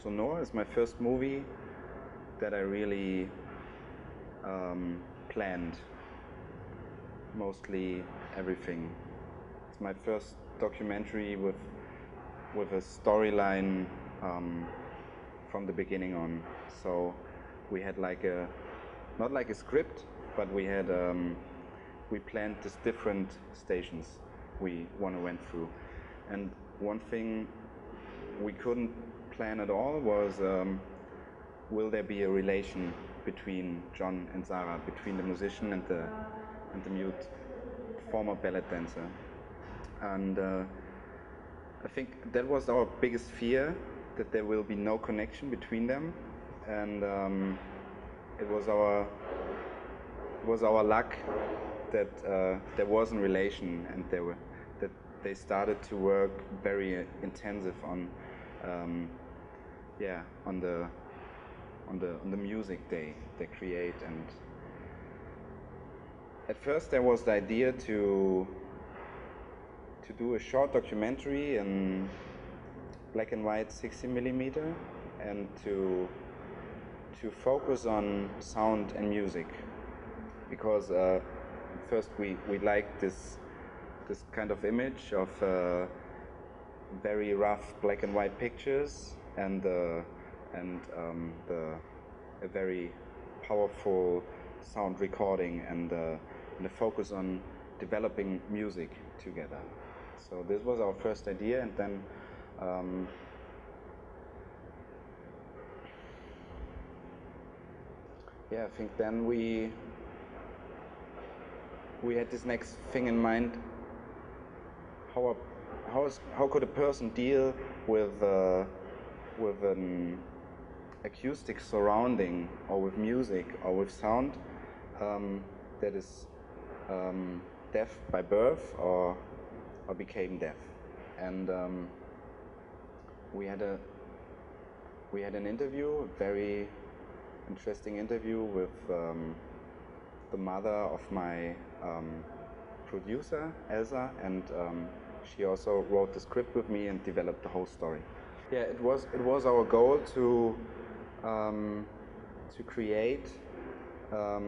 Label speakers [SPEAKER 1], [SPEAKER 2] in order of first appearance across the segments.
[SPEAKER 1] SONOR is my first movie that I really planned mostly everything. It's my first documentary with a storyline from the beginning on. So we had like not like a script, but we had we planned these different stations we went through. And one thing we couldn't plan at all was will there be a relation between John and Sarah, between the musician and the mute former ballet dancer. And I think that was our biggest fear, that there will be no connection between them. And it was our luck that there was a relation, and that they started to work very intensive on the music they create. And at first there was the idea to do a short documentary in black and white 60mm and to focus on sound and music, because first we liked this kind of image of very rough black and white pictures and a very powerful sound recording and a focus on developing music together. So this was our first idea, and then I think then we had this next thing in mind. How could a person deal with an acoustic surrounding, or with music, or with sound that is deaf by birth or became deaf? And we had an interview, a very interesting interview with the mother of my producer, Elsa, and she also wrote the script with me and developed the whole story. Yeah, it was our goal to create a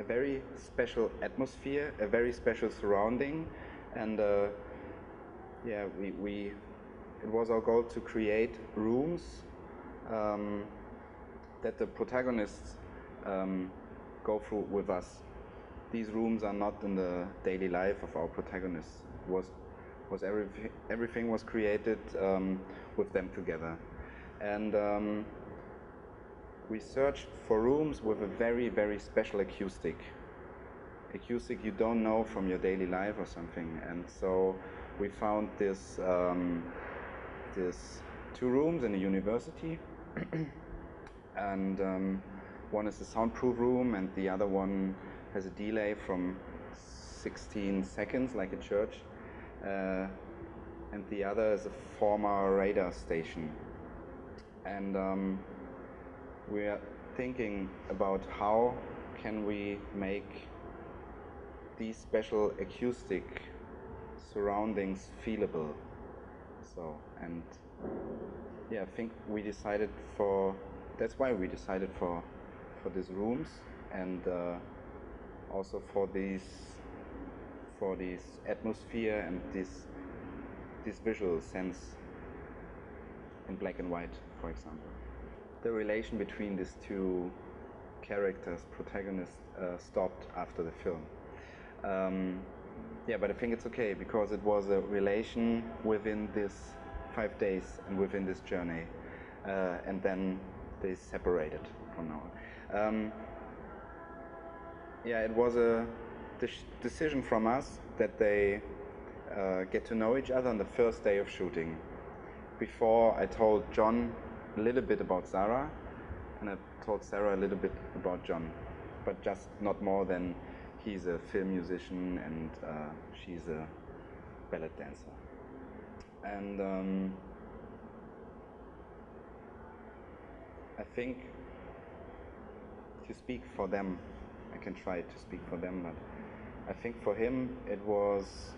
[SPEAKER 1] very special atmosphere, a very special surrounding, and it was our goal to create rooms that the protagonists go through with us. These rooms are not in the daily life of our protagonists. Everything was created with them together, and we searched for rooms with a very, very special acoustic you don't know from your daily life or something. And so we found this 2 rooms in a university, and one is a soundproof room, and the other one has a delay from 16 seconds, like a church, and the other is a former radar station. And we are thinking about how can we make these special acoustic surroundings feelable. So, and I think we decided that's why we decided for these rooms, and also for this atmosphere and this visual sense in black and white, for example. The relation between these 2 characters, protagonists, stopped after the film. But I think it's okay, because it was a relation within this 5 days and within this journey, and then they separated from now on. It was a decision from us that they get to know each other on the first day of shooting. Before, I told John a little bit about Sarah, and I told Sarah a little bit about John, but just not more than he's a film musician and she's a ballet dancer. And I think, to speak for them, I can try to speak for them, but I think for him it was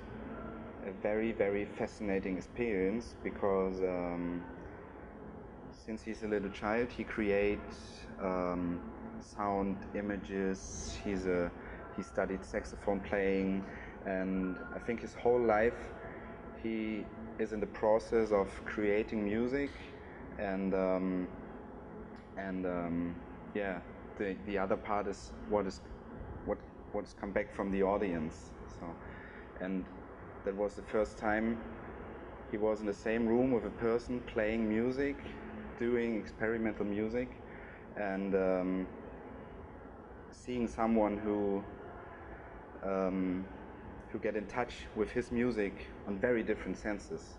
[SPEAKER 1] a very, very fascinating experience, because since he's a little child, he creates sound images. He studied saxophone playing, and I think his whole life he is in the process of creating music, and yeah, the other part is what's come back from the audience. So, and that was the first time he was in the same room with a person playing music, doing experimental music, and seeing someone who get in touch with his music on very different senses.